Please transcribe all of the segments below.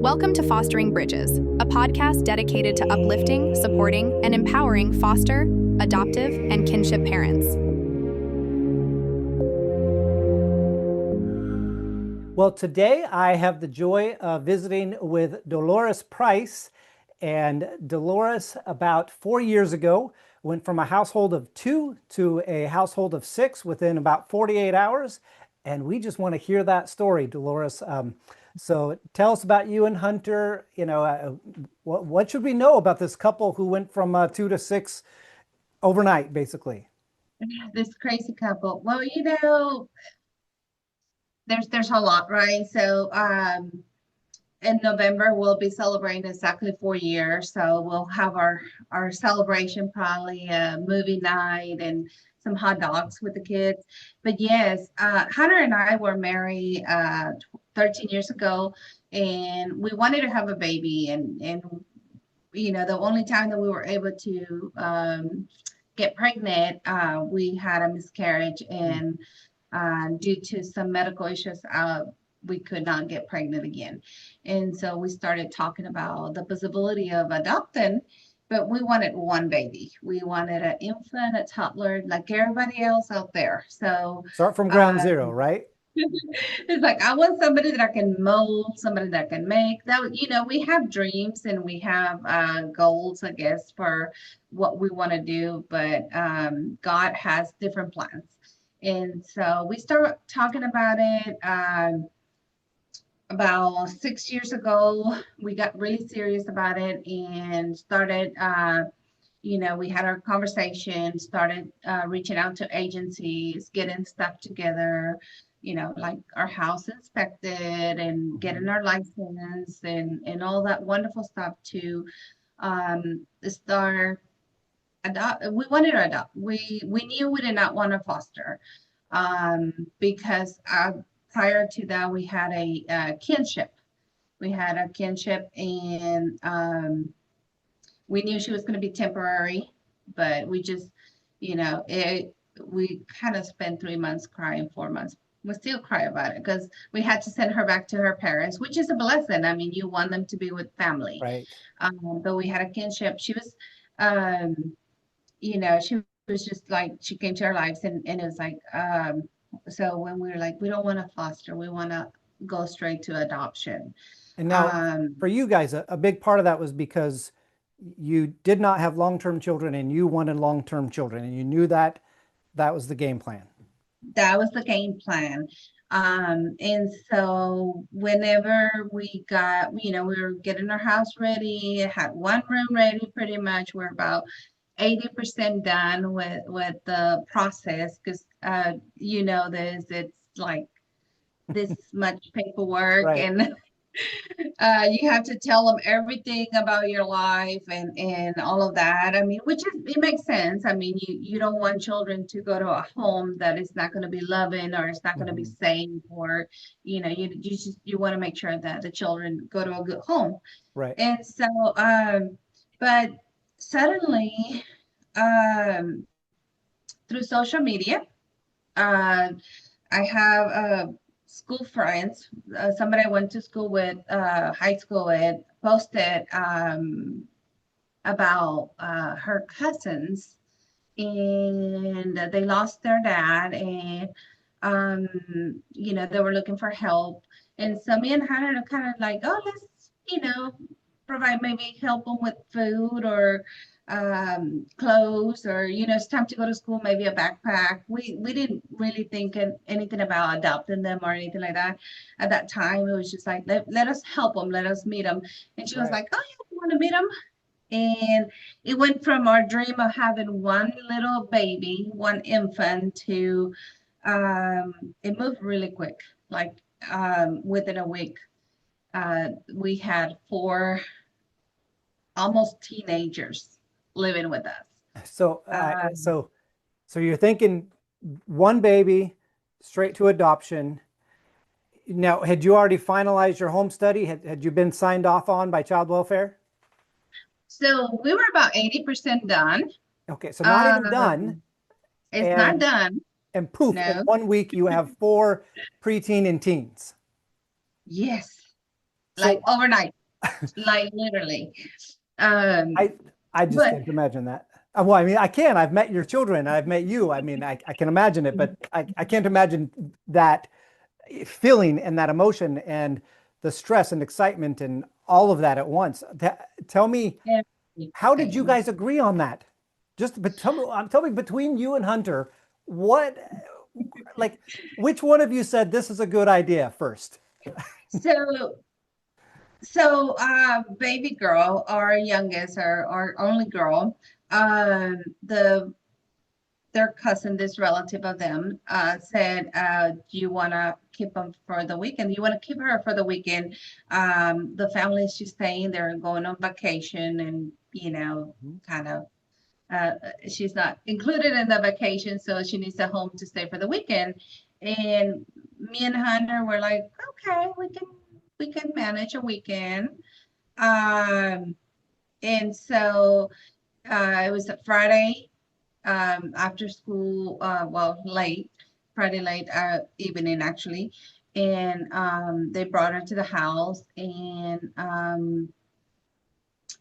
Welcome to Fostering Bridges, a podcast dedicated to uplifting, supporting, and empowering foster, adoptive, and kinship parents. Well, today I have the joy of visiting with Dolores Price. And Dolores, about 4 years ago, went from a household of 2 to a household of 6 within about 48 hours. And we just want to hear that story, Dolores. So tell us about you and Hunter. What should we know about this couple who went from 2 to 6 overnight, basically? This crazy couple. Well, there's a lot, right? So in November we'll be celebrating exactly 4 years. So we'll have our celebration, probably a movie night and some hot dogs with the kids. But yes, Hunter and I were married 13 years ago, and we wanted to have a baby, and the only time that we were able to get pregnant, we had a miscarriage, and due to some medical issues, we could not get pregnant again. And so we started talking about the possibility of adopting, but we wanted one baby. We wanted an infant, a toddler, like everybody else out there. So Start from ground zero, right? it's like, I want somebody that I can mold, somebody that can make. Now, we have dreams and we have goals, I guess, for what we want to do, but God has different plans. And so we started talking about it about 6 years ago. We got really serious about it and started, we had our conversation, started reaching out to agencies, getting stuff together, like our house inspected and getting our license and all that wonderful stuff to start adopt. We wanted to adopt. We knew we did not want to foster because prior to that we had a kinship. We had a kinship, and we knew she was going to be temporary, but we just, we kind of spent 3 months crying, 4 months. We still cry about it because we had to send her back to her parents, which is a blessing. I mean, you want them to be with family. Right. But we had a kinship. She was, she was just like, she came to our lives, and it was like, so when we were like, we don't want to foster, we want to go straight to adoption. And now for you guys, a big part of that was because you did not have long-term children and you wanted long-term children, and you knew that was the game plan. That was the game plan. And so whenever we got, we were getting our house ready, had one room ready pretty much. We're about 80% done with the process because, it's like this much paperwork, Right. and you have to tell them everything about your life and all of that. I mean, it makes sense. I mean, you don't want children to go to a home that is not going to be loving, or it's not going to be safe, or you want to make sure that the children go to a good home. Right. And so but suddenly through social media, I have school friends, somebody I went to school with, high school with, posted about her cousins, and they lost their dad, and they were looking for help. And so me and Hannah are kind of like, oh, let's provide, maybe help them with food or clothes, or it's time to go to school, maybe a backpack. We didn't really think anything about adopting them or anything like that at that time. It was just like, let us help them, let us meet them. And she was like, oh yeah, you want to meet them? And it went from our dream of having one little baby, one infant, to it moved really quick. Like within a week we had 4 almost teenagers living with us. So you're thinking one baby straight to adoption. Now, had you already finalized your home study? Had you been signed off on by child welfare? So we were about 80% done. Okay, so not even done. It's not done. And poof, No. in 1 week you have 4 preteen and teens. Yes. like So overnight, like literally. Um, I I just but can't imagine that. Well, I mean, I can. I've met your children. I've met you. I mean, I can imagine it, but I can't imagine that feeling and that emotion and the stress and excitement and all of that at once. Tell me, how did you everything. guys agree on that? Just but tell me between you and Hunter, what like which one of you said this is a good idea first? So baby girl, our youngest, our only girl, the their cousin, this relative of them, said, "Do you want to keep them for the weekend? Do you want to keep her for the weekend? The family she's staying, they're going on vacation, and kind of." She's not included in the vacation, so she needs a home to stay for the weekend. And me and Hunter were like, okay, we can manage a weekend. Um, and so it was a Friday after school, well, late, Friday late evening actually. And they brought her to the house, and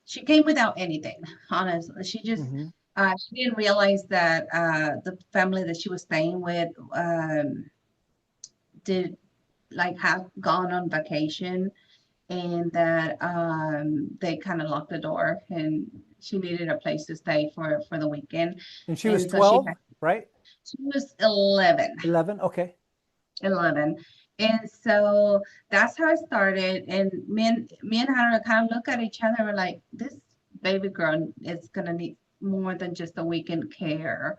she came without anything, honestly. Hmm. She didn't realize that the family that she was staying with did like have gone on vacation, and that they kind of locked the door, and she needed a place to stay for the weekend. And she was And so she 12, had, right? she was 11. 11. Okay. 11. And so that's how I started. And me and Hannah kind of look at each other. We're like, this baby girl is gonna need more than just a weekend care.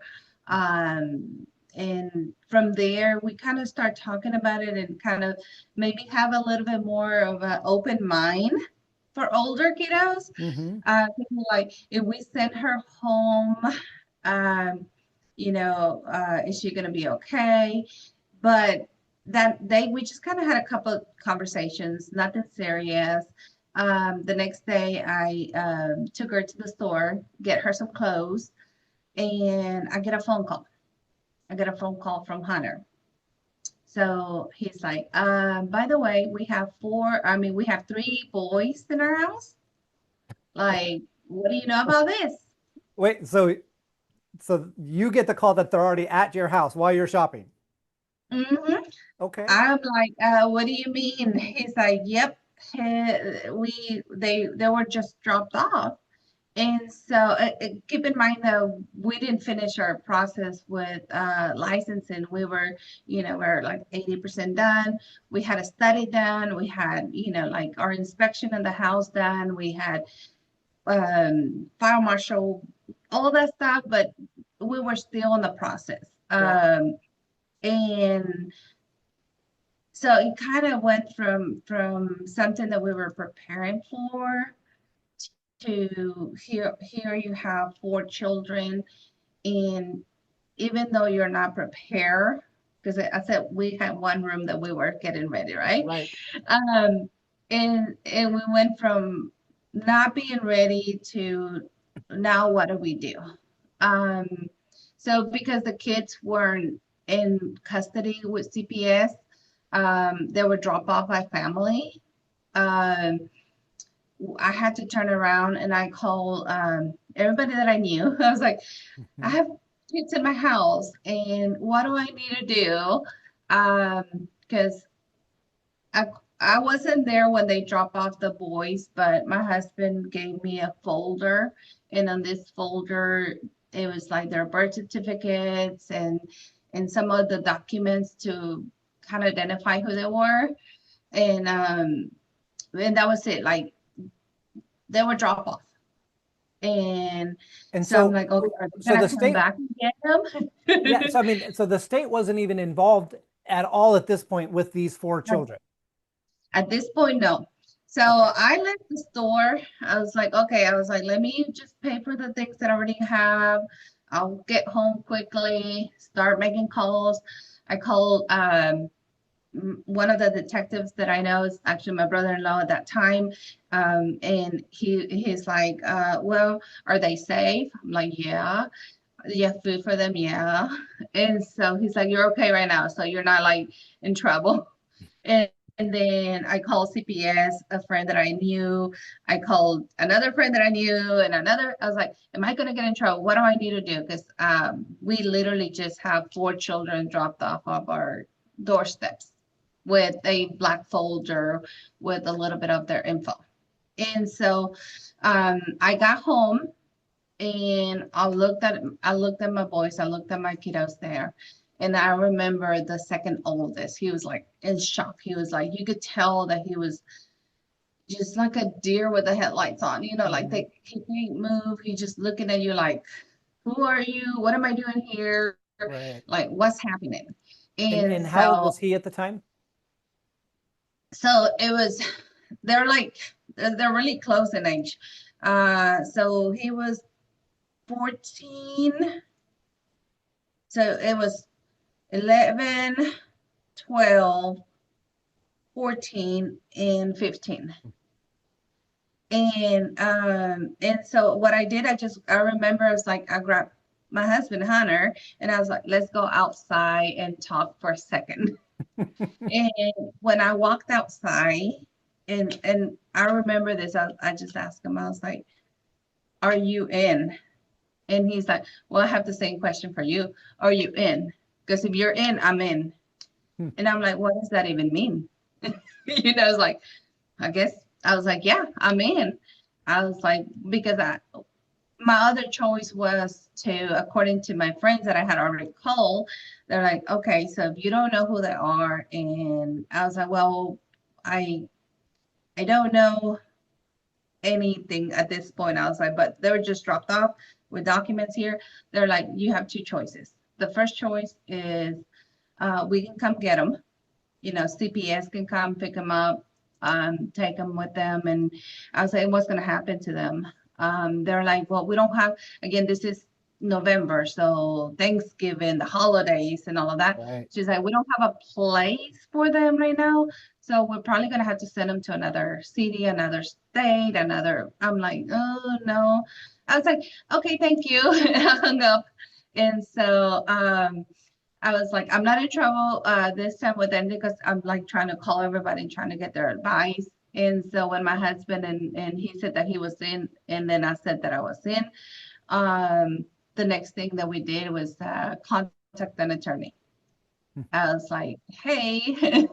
And from there, we kind of start talking about it and kind of maybe have a little bit more of an open mind for older kiddos. Hmm. Thinking like if we send her home, um, is she gonna be okay? But that day we just kind of had a couple of conversations, nothing serious. The next day I took her to the store, get her some clothes, and I get a phone call. I get a phone call from Hunter. So he's like, by the way, we have three boys in our house. Like, what do you know about this? Wait, so you get the call that they're already at your house while you're shopping. Hmm. Okay. I'm like, what do you mean? He's like, yep, they were just dropped off. And so keep in mind though, we didn't finish our process with licensing. We were like 80% done. We had a study done. We had, like our inspection of the house done. We had fire marshal, all that stuff, but we were still in the process. Yeah. And so it kind of went from something that we were preparing for to here you have four children, and even though you're not prepared, because I said we had one room that we were getting ready, right? Right. um and we went from not being ready to now what do we do? um so because the kids weren't in custody with CPS, they were dropped off by family. um I had to turn around and I called everybody that I knew. I was like, I Mhm. have kids in my house, and what do I need to do? Because I I wasn't there when they dropped off the boys, but my husband gave me a folder, and on this folder it was like their birth certificates and some of the documents to kind of identify who they were, and that was it. Like they were drop off. And And so I'm so like, okay, are they so gonna the come state, back and get yeah, them? so I mean, so the state wasn't even involved at all at this point with these four children. At this point, no. So Okay. I left the store. I was like, okay, I was like, let me just pay for the things that I already have. I'll get home quickly, start making calls. I called one of the detectives that I know is actually my brother-in-law at that time. And he's like, well, are they safe? I'm like, yeah. You have food for them? Yeah. And so he's like, you're okay right now. So you're not like in trouble. And then I called CPS, a friend that I knew. I called another friend that I knew, and another. I was like, "Am I going to get in trouble? What do I need to do?" Because we literally just have 4 children dropped off of our doorsteps with a black folder with a little bit of their info. And so I got home and I looked at my boys, I looked at my kiddos there. And I remember the second oldest, he was like in shock. He was like, you could tell that he was just like a deer with the headlights on, like he can't move. He's just looking at you like, who are you? What am I doing here? Right. Like, what's happening? And And how old was he at the time? so it was, they're like, they're really close in age. So he was 14. So it was 11, 12, 14, and 15. And so what I did, I remember I was like, I grabbed my husband Hunter and I was like, let's go outside and talk for a second. And when I walked outside, and I remember this, I just asked him, I was like, are you in? And he's like, well, I have the same question for you. Are you in? Because if you're in, I'm in. And I'm like, what does that even mean? It's like, I guess I was like, yeah, I'm in. I was like, because my other choice was to, according to my friends that I had already called, they're like, okay, so if you don't know who they are, and I was like, well, I don't know anything at this point. I was like, but they were just dropped off with documents here. They're like, you have 2 choices. The first choice is we can come get them. CPS can come pick them up, take them with them. And I was like, what's going to happen to them? They're like, well, we don't have, again, this is November, so Thanksgiving, the holidays, and all of that. Right. She's like, we don't have a place for them right now, so we're probably gonna have to send them to another city, another state, another. I'm like, oh no. I was like, okay, thank you. And I hung up. And so I was like, I'm not in trouble this time with them because I'm like trying to call everybody and trying to get their advice. And so when my husband and he said that he was in, and then I said that I was in, the next thing that we did was contact an attorney. I was like, hey,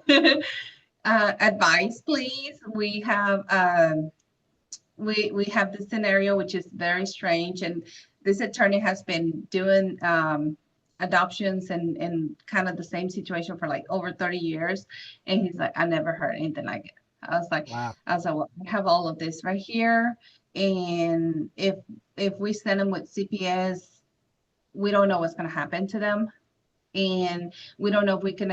advice, please. We have this scenario which is very strange, and this attorney has been doing adoptions and kind of the same situation for like over 30 years, and he's like, I never heard anything like it. Wow. Well, I have all of this right here, and if we send them with CPS, we don't know what's going to happen to them, and we don't know if we're going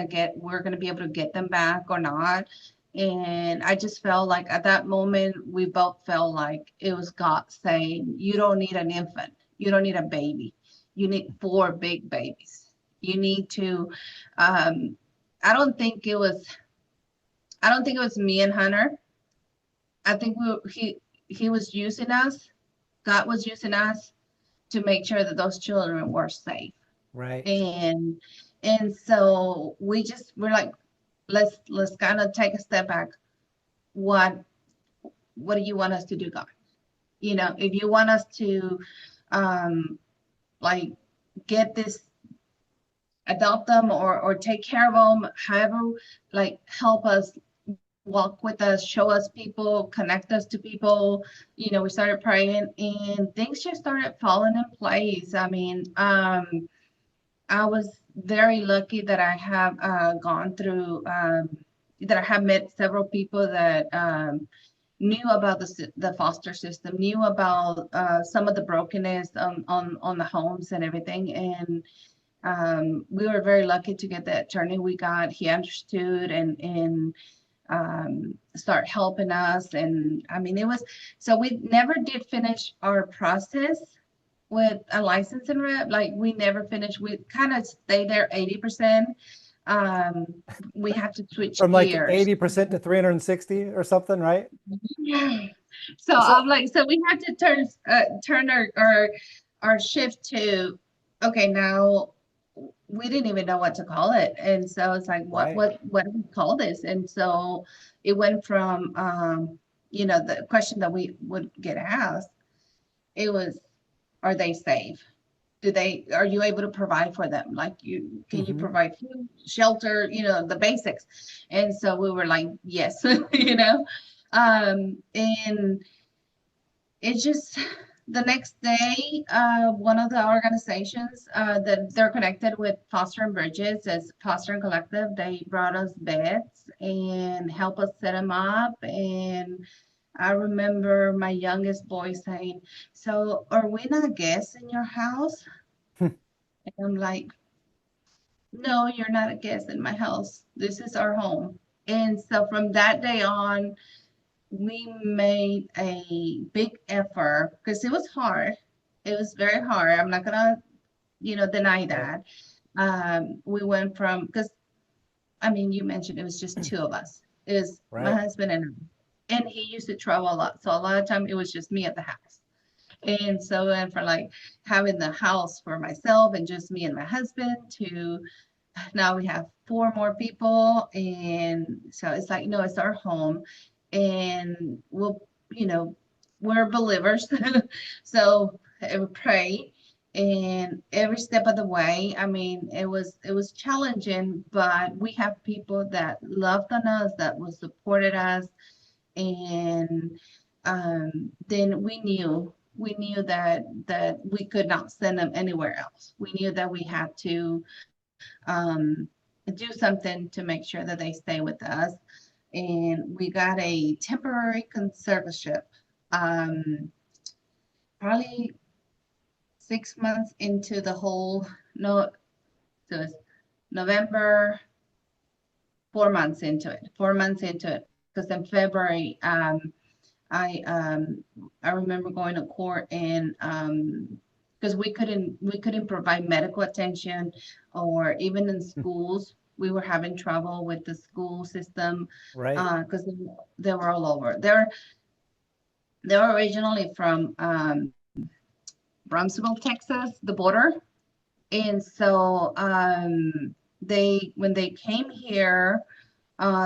to be able to get them back or not. And I just felt like at that moment we both felt like it was God saying, you don't need an infant, you don't need a baby, you need 4 big babies. You need to I don't think it was me and Hunter. I think he was using us. God was using us to make sure that those children were safe. Right. And so we're like, let's kind of take a step back. What do you want us to do, God? If you want us to like get this, adopt them or take care of them, however, like help us, walk with us, show us people, connect us to people. We started praying and things just started falling in place. I mean, I was very lucky that I have gone through, that I have met several people that knew about the foster system, knew about some of the brokenness on the homes and everything. And we were very lucky to get the attorney we got. He understood and start helping us. And I mean, so we never did finish our process with a licensing rep. Like we never finished. We kind of stay there 80%. We have to switch From like gears. 80% to 360 or something, right? So I'm like, so we had to turn our shift to, okay, now we didn't even know what to call it. And so it's like, Right. what do we call this? And so it went from, the question that we would get asked, it was, are they safe? Are you able to provide for them? Like can you Hmm. provide food, shelter, the basics? And so we were like, yes, and it's just the next day, one of the organizations that they're connected with Foster and Bridges as Foster and Collective, they brought us beds and help us set them up. And I remember my youngest boy saying, "So are we not guests in your house?" And I'm like, "No, you're not a guest in my house. This is our home." And so from that day on, we made a big effort because it was hard. It was very hard. I'm not gonna, deny Right. that. We went from, because I mean, you mentioned it was just two of us. It was my Right. husband and he used to travel a lot. So a lot of time it was just me at the house. And so then for like having the house for myself and just me and my husband to now we have four more people. And so it's like, no, it's our home. And you know, we're believers. So we pray. And every step of the way, I mean, it was challenging, but we have people that loved on us, that was supported us, and then we knew that we could not send them anywhere else. We knew that we had to um, do something to make sure that they stay with us. And we got a temporary conservatorship, um, probably 6 months into the whole, no, so it's November, 4 months into it, 4 months into it. Because in February, I um, I remember going to court and because we couldn't provide medical attention or even in schools we were having trouble with the school system Right. because they were all over. They were originally from Brownsville, Texas, the border, and so they when they came here,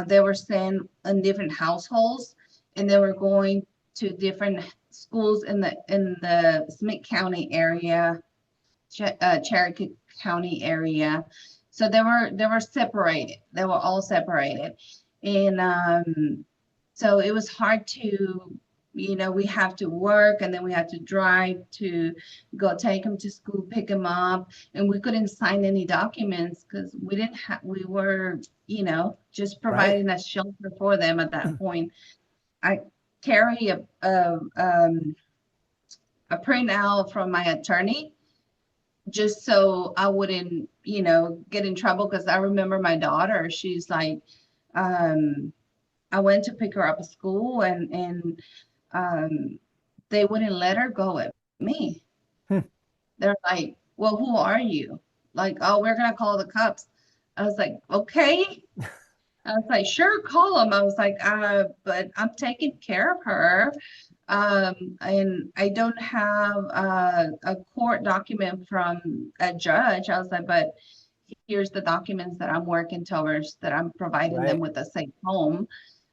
they were sent in different households, and they were going to different schools in the Smith County area, Cherokee County area. So they were separated. They were all separated, and so it was hard to, we have to work and then we had to drive to go take them to school, pick them up, and we couldn't sign any documents because we didn't have, we were, just Right. providing a shelter for them at that point. I carry a printout from my attorney just so I wouldn't, get in trouble because I remember my daughter, she's like, um, I went to pick her up at school and um, they wouldn't let her go with me. Hmm. They're like, well, who are you? Like, oh, we're gonna call the cops. I was like, okay. I was like, sure, call them. I was like, but I'm taking care of her. And I don't have a court document from a judge. I was like, but here's the documents that I'm working towards, that I'm providing them Right. with a safe home.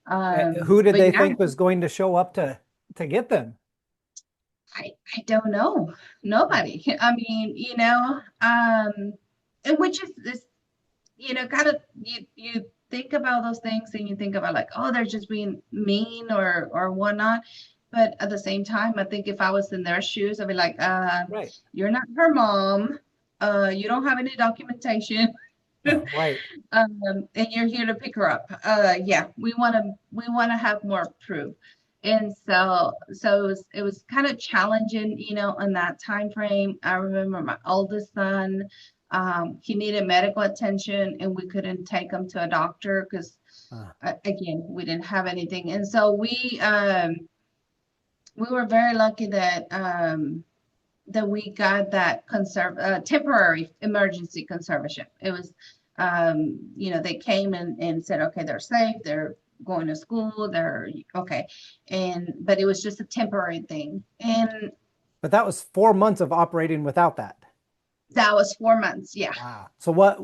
Who did But they yeah, think was going to show up to get them? I don't know. Nobody. I mean, and which is this, kind of you think about those things and you think about like, oh, they're just being mean or whatnot. But at the same time, I think if I was in their shoes, I'd be like, Right. you're not her mom. You don't have any documentation. Right. And you're here to pick her up. Yeah, we want to have more proof. And so it was kind of challenging, in that time frame. I remember my oldest son, he needed medical attention, and we couldn't take him to a doctor because, Uh, again, we didn't have anything. And so we were very lucky that we got that temporary emergency conservatorship. It was, they came and said, okay, they're safe, they're going to school, they're okay, but it was just a temporary thing. And but that was 4 months of operating without that. That was 4 months. Yeah. Wow. So what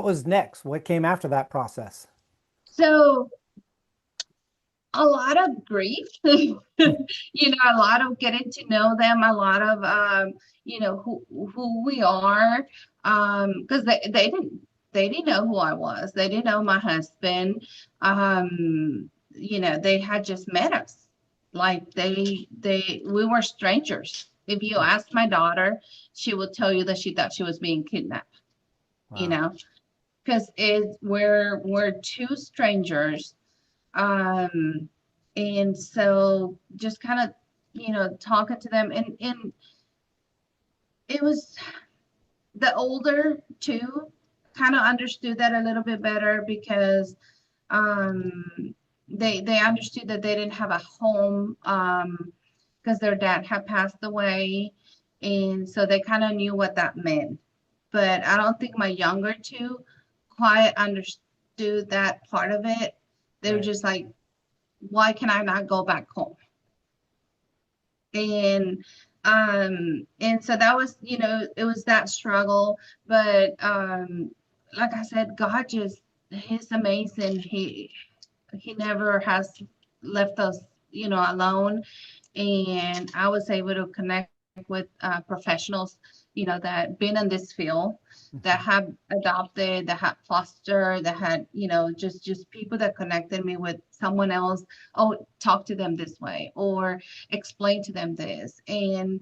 was next? What came after that process? So a lot of grief, a lot of getting to know them, a lot of, who we are, because they didn't know who I was. They didn't know my husband. They had just met us. Like we were strangers. If you ask my daughter, she will tell you that she thought she was being kidnapped, you Wow. know, because we're two strangers. Um, and so just kind of, talking to them, and it was the older two kind of understood that a little bit better because um they understood that they didn't have a home because their dad had passed away, and so they kind of knew what that meant. But I don't think my younger two quite understood that part of it. They were Right. just like, why can I not go back home? And so that was, it was that struggle. But like I said, God just, he's amazing. He never has left us, alone. And I was able to connect with professionals, that been in this field, that Mhm. have adopted, that have fostered, that had, just people that connected me with someone else. Oh, talk to them this way, or explain to them this. And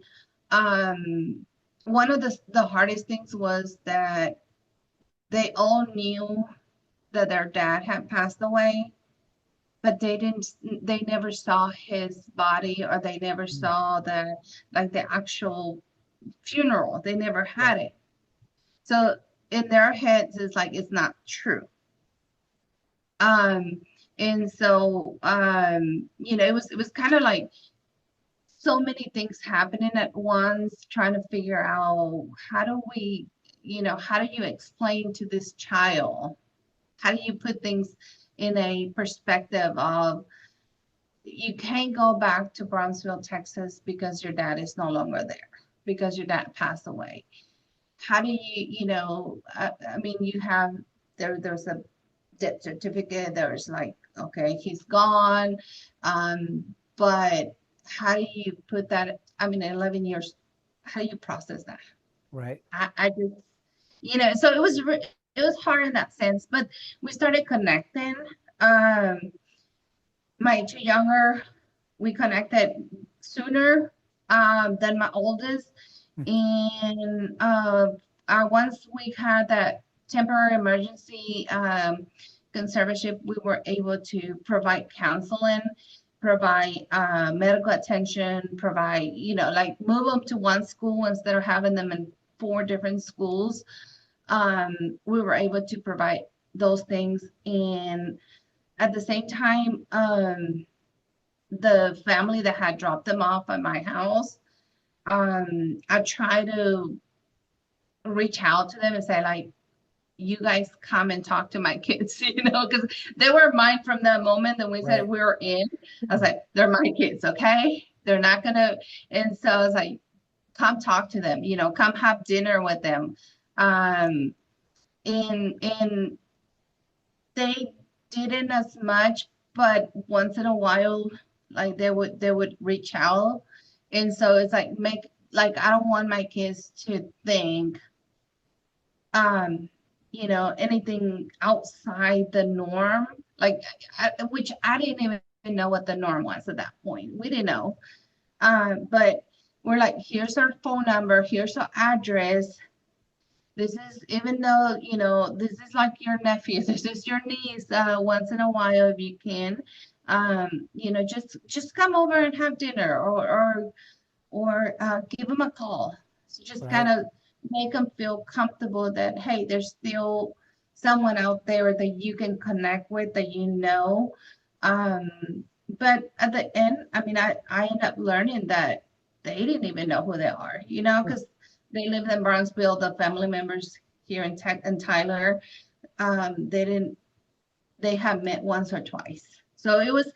one of the hardest things was that they all knew that their dad had passed away, but they never saw his body, or they never Mm. saw the actual funeral. They never Right. had it. So in their heads, it's like it's not true. Um, and so it was kind of like so many things happening at once, trying to figure out how do we, how do you explain to this child? How do you put things in a perspective of, you can't go back to Brownsville, Texas because your dad is no longer there, because your dad passed away. How do you, I mean, there's a death certificate, there's like, okay, he's gone. But how do you put that, I mean, 11 years, how do you process that? Right. I just, so it was hard in that sense, but we started connecting. Um, my two younger, we connected sooner than my oldest. Mm. And once we had that temporary emergency conservatorship, we were able to provide counseling, provide medical attention, provide, like move them to one school instead of having them in four different schools. We were able to provide those things. And at the same time, the family that had dropped them off at my house, I try to reach out to them and say, like, you guys come and talk to my kids, because they were mine from the moment that we said Right. we were in. I was like, they're my kids, okay? They're not gonna. And so I was like, come talk to them, come have dinner with them. Um, and they didn't as much, but once in a while, like they would reach out. And so it's like, I don't want my kids to think um anything outside the norm, like which I didn't even know what the norm was at that point. We didn't know. But we're like, here's our phone number, here's our address. This is, even though, this is like your nephew, this is your niece, once in a while, if you can, just come over and have dinner, or give them a call. So just kind Right. of make them feel comfortable that, hey, there's still someone out there that you can connect with, that Um, but at the end, I mean, I end up learning that they didn't even know who they are, Mm. because they live in Brownsville, the family members here in Tech and Tyler, they have met once or twice. So it was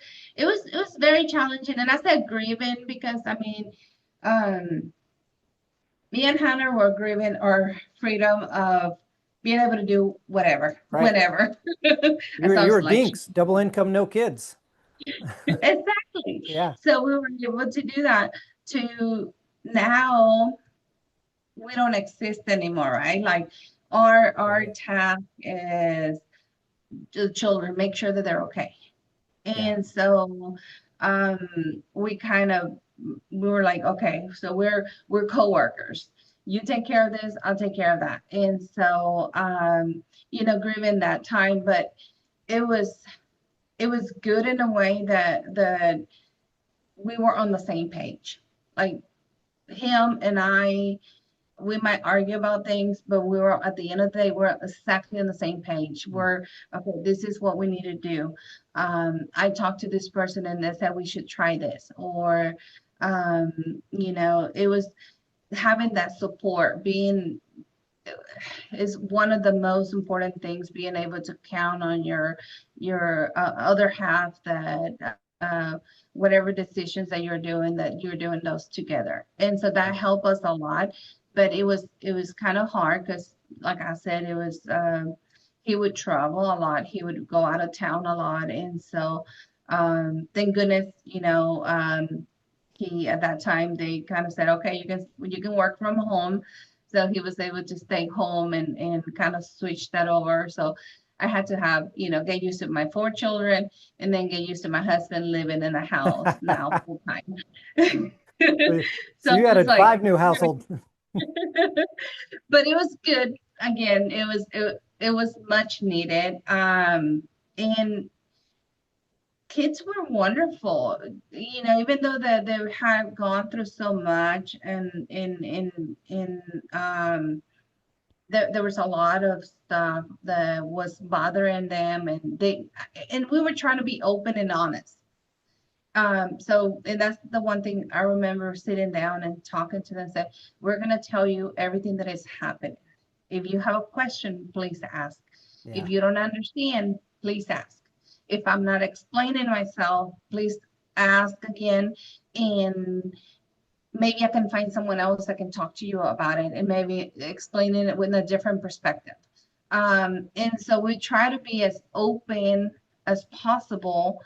very challenging. And I said grieving because I mean, um, Me and Hannah were grieving our freedom of being able to do whatever, Right. whenever. You As were, I you was were like, dinks, double income, no kids. exactly. Yeah. So we were able to do that. To now, we don't exist anymore, right? Like our Right. task is the children, make sure that they're okay. Yeah. And so we kind of we were like, okay, so we're co-workers. You take care of this, I'll take care of that. And so grieving that time, but it was it was good in a way that we were on the same page. Like him and I, we might argue about things, but we were at the end of the day, we're exactly on the same page. We're okay, this is what we need to do. I talked to this person and they said we should try this, or it was having that support, being is one of the most important things, being able to count on your other half that whatever decisions that you're doing those together. And so that helped us a lot. But it was kind of hard because, like I said, it was he would travel a lot, he would go out of town a lot. And so thank goodness, he at that time they kind of said, okay, you can work from home. So he was able to stay home and kind of switch that over. So I had to have, get used to my 4 children and then get used to my husband living in the house now full time. So So you it had was a like, 5 new household. but it was good. Again, it was much needed. And kids were wonderful. Even though they had gone through so much, and there was a lot of stuff that was bothering them, and we were trying to be open and honest. And that's the one thing I remember sitting down and talking to them, said, we're going to tell you everything that is happening. If you have a question, please ask. Yeah. If you don't understand, please ask. If I'm not explaining myself, please ask again. And maybe I can find someone else that can talk to you about it and maybe explaining it with a different perspective. And so we try to be as open as possible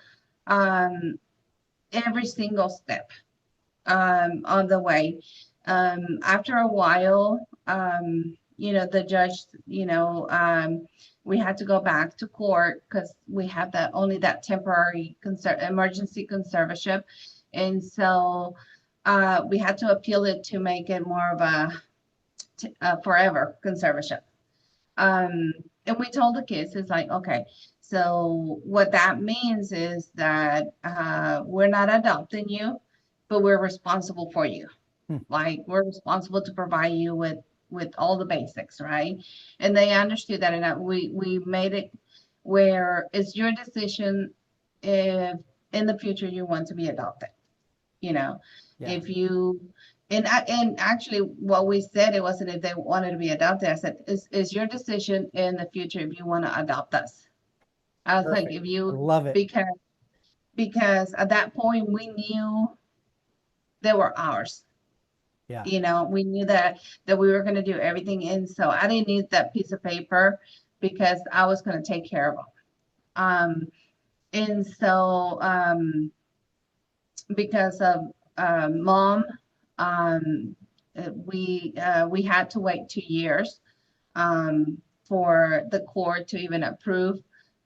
um, every single step on the way. After a while, the judge, we had to go back to court because we had that temporary emergency conservatorship. And so we had to appeal it to make it more of a forever conservatorship. And we told the kids, it's like, okay, so what that means is that we're not adopting you, but we're responsible for you. Hmm. Like we're responsible to provide you with all the basics, right? And they understood that, and we made it where it's your decision if in the future you want to be adopted. You know, Yeah. if you and actually what we said, it wasn't if they wanted to be adopted. I said, is your decision in the future if you want to adopt us. I was like, Perfect. if I you love it. because at that point we knew they were ours. Yeah. We knew that we were going to do everything. And so I didn't need that piece of paper because I was going to take care of them. And so because of mom, um, we had to wait 2 years for the court to even approve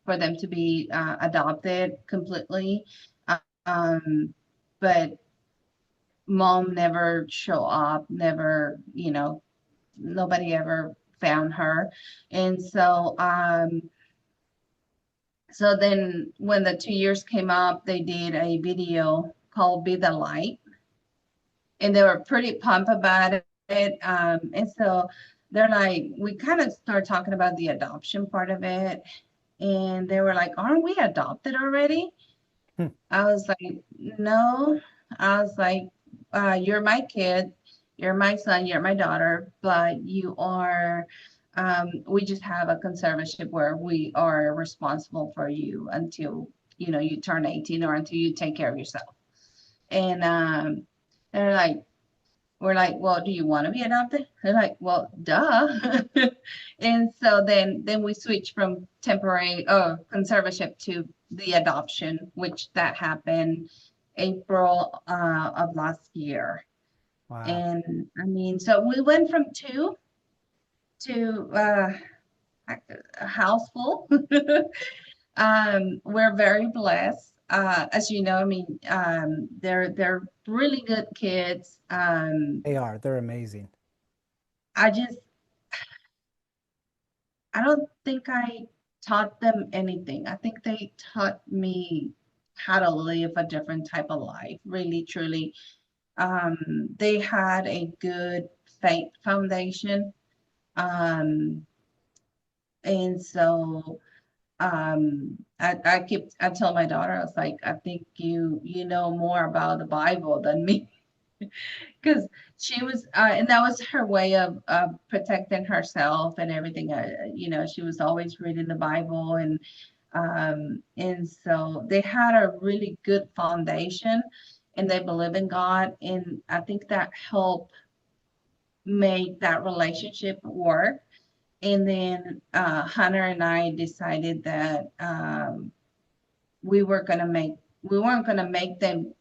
for them to be adopted completely. But mom never show up, never, nobody ever found her. And so then when the 2 years came up, they did a video called Be the Light. And they were pretty pumped about it. And so they're like, we kind of started talking about the adoption part of it. And they were like, aren't we adopted already? Hmm. I was like, no. I was like, you're my kid, you're my son, you're my daughter, but you are, we just have a conservatorship where we are responsible for you until, you turn 18 or until you take care of yourself. And they're like, we're like, well, do you want to be adopted? They're like, well, duh. And so then we switched from temporary conservatorship to the adoption, which that happened April of last year. Wow. And I mean, so we went from two to a house full. We're very blessed. As you know, I mean, they're really good kids. They are. They're amazing. I just I don't think I taught them anything. I think they taught me how to live a different type of life, really, truly. They had a good faith foundation. Um, and so I tell my daughter, I was like, I think you know more about the Bible than me. Because she was and that was her way of protecting herself and everything. She was always reading the Bible, and so they had a really good foundation, and they believe in God, and I think that helped make that relationship work. And then Hunter and I decided that we were gonna make we weren't gonna make them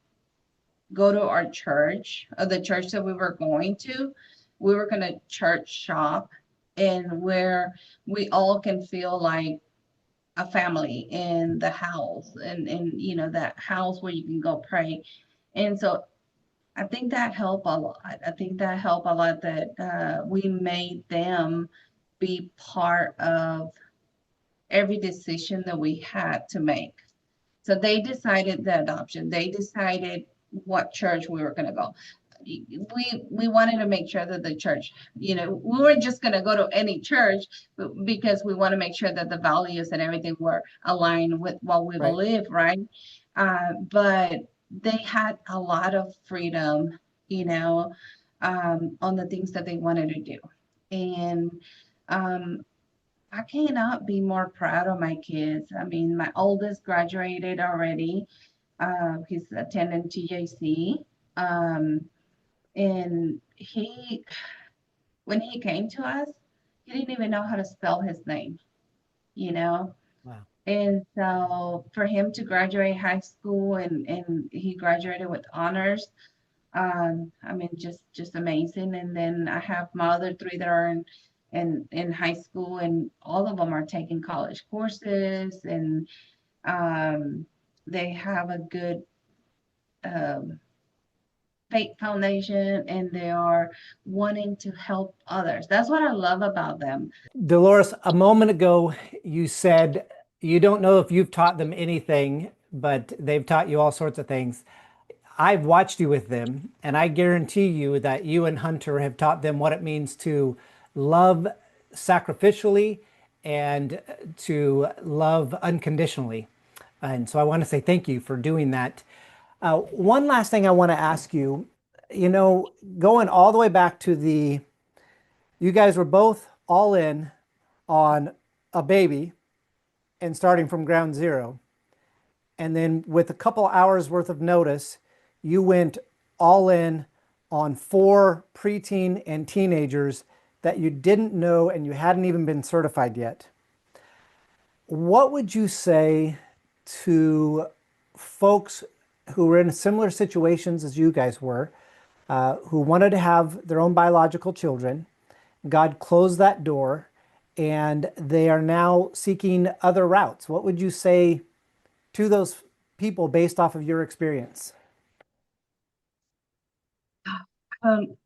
go to our church, or the church that we were going to. We were going to church shop, and where we all can feel like a family in the house, and that house where you can go pray. And so I think that helped a lot. I think that helped a lot, that we made them be part of every decision that we had to make. So they decided the adoption. They decided what church we were going to go. We wanted to make sure that the church, we weren't just going to go to any church, because we want to make sure that the values and everything were aligned with what we Right. believe, right? But they had a lot of freedom, on the things that they wanted to do. And um, I cannot be more proud of my kids. I mean, my oldest graduated already. He's attending TJC. Um, and when he came to us, he didn't even know how to spell his name, you know? Wow. And so for him to graduate high school, and he graduated with honors, I mean, just amazing. And then I have my other three that are in high school, and all of them are taking college courses, and they have a good um, faith foundation, and they are wanting to help others. That's what I love about them. Dolores, a moment ago, you said you don't know if you've taught them anything, but they've taught you all sorts of things. I've watched you with them, and I guarantee you that you and Hunter have taught them what it means to love sacrificially and to love unconditionally. And so I want to say thank you for doing that. One last thing I want to ask you, going all the way back to you guys were both all in on a baby and starting from ground zero. And then with a couple hours worth of notice, you went all in on 4 preteen and teenagers that you didn't know and you hadn't even been certified yet. What would you say to folks who were in similar situations as you guys were, who wanted to have their own biological children? God closed that door, and they are now seeking other routes. What would you say to those people based off of your experience? Um,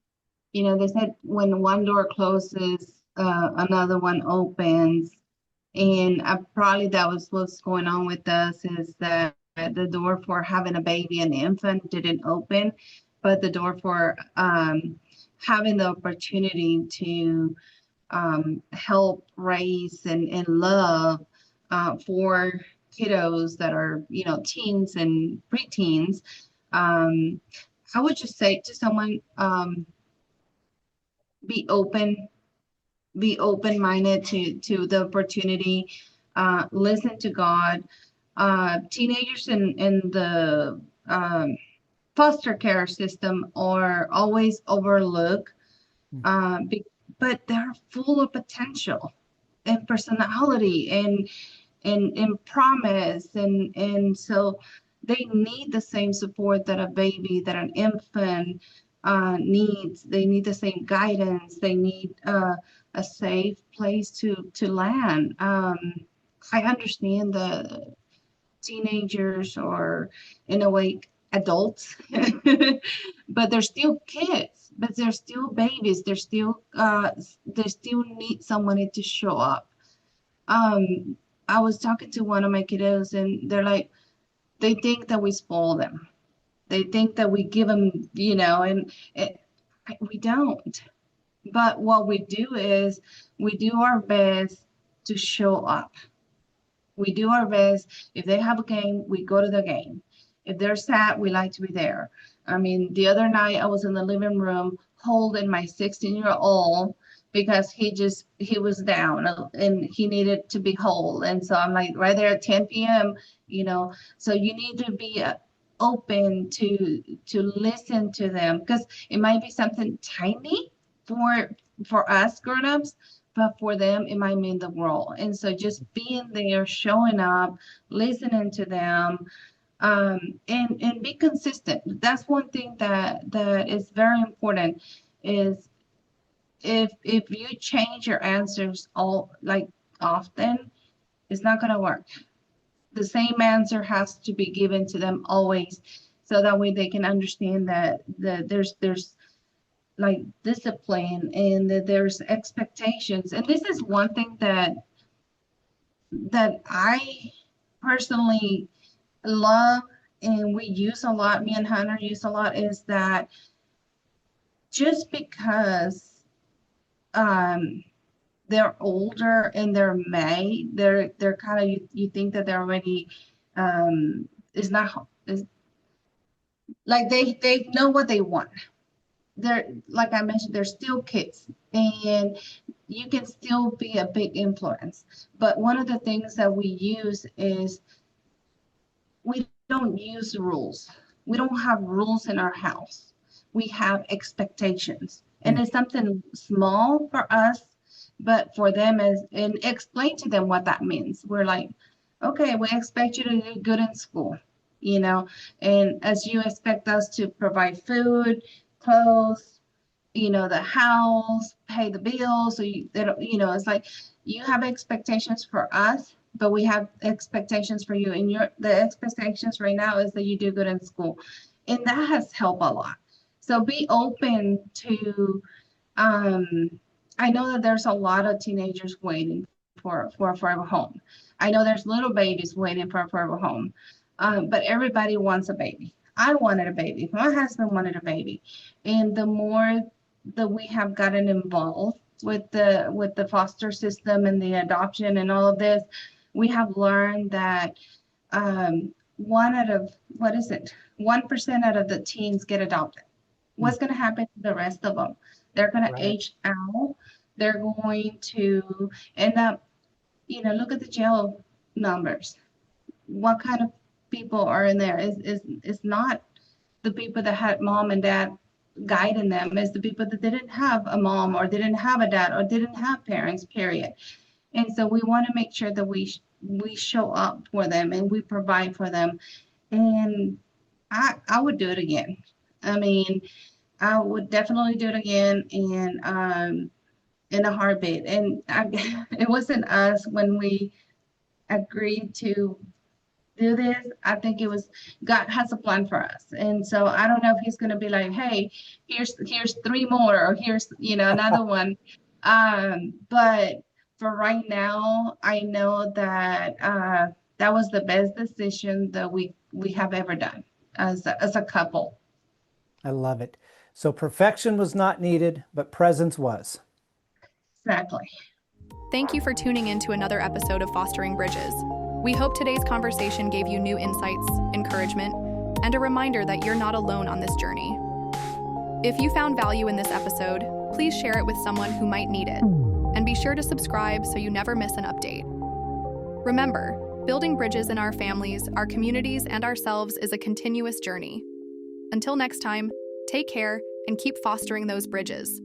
they said when one door closes, another one opens. And probably that was what's going on with us, is that the door for having a baby, an infant, didn't open, but the door for having the opportunity to help raise and love 4 kiddos that are, teens and preteens. Um, I would just say to someone, be open, be open-minded to the opportunity, listen to God. Teenagers in the foster care system are always overlooked, but they're full of potential and personality and promise, and so they need the same support that a baby, that an infant needs. They need the same guidance. They need a safe place to land. I understand the teenagers, or in a way adults, but they're still kids, but they're still babies. They still need somebody to show up. I was talking to one of my kiddos, and they're like, they think that we spoil them. They think that we give them, and we don't. But what we do is we do our best to show up. We do our best. If they have a game, we go to the game. If they're sad, we like to be there. I mean, the other night I was in the living room holding my 16-year-old because he was down and he needed to be whole. And so I'm like right there at 10 p.m., so you need to be open to listen to them, because it might be something tiny for us grown-ups, but for them it might mean the world. And so just being there, showing up, listening to them, and be consistent. That's one thing that is very important, is if you change your answers often, it's not going to work. The same answer has to be given to them always, so that way they can understand that there's like discipline, and that there's expectations. And this is one thing that I personally love, and we use a lot, me and Hunter use a lot, is that just because they're older and they're kind of, you think that they're already is like they know what they want. They're, like I mentioned, they're still kids, and you can still be a big influence. But one of the things that we use is we don't use rules. We don't have rules in our house. We have expectations, and it's something small for us, but for them and explain to them what that means. We're like, okay, we expect you to do good in school, and as you expect us to provide food, clothes, the house, pay the bills. So it's like you have expectations for us, but we have expectations for you. And the expectations right now is that you do good in school, and that has helped a lot. So be open to. I know that there's a lot of teenagers waiting for a forever home. I know there's little babies waiting for a forever home, but everybody wants a baby. I wanted a baby. My husband wanted a baby. And the more that we have gotten involved with the foster system and the adoption and all of this, we have learned that 1% out of the teens get adopted. What's going to happen to the rest of them? They're going to age out. They're going to end up, look at the jail numbers. What kind of people are in there? Is not the people that had mom and dad guiding them. It's the people that didn't have a mom, or didn't have a dad, or didn't have parents, period. And so we want to make sure that we show up for them and we provide for them. And I would do it again. I mean, I would definitely do it again, and in a heartbeat. And it wasn't us when we agreed to do this. I think it was God has a plan for us. And so I don't know if he's going to be like, hey, here's 3 more, or here's, another one. But for right now, I know that that was the best decision that we have ever done as a couple. I love it. So perfection was not needed, but presence was. Exactly. Thank you for tuning in to another episode of Fostering Bridges. We hope today's conversation gave you new insights, encouragement, and a reminder that you're not alone on this journey. If you found value in this episode, please share it with someone who might need it, and be sure to subscribe so you never miss an update. Remember, building bridges in our families, our communities, and ourselves is a continuous journey. Until next time, take care and keep fostering those bridges.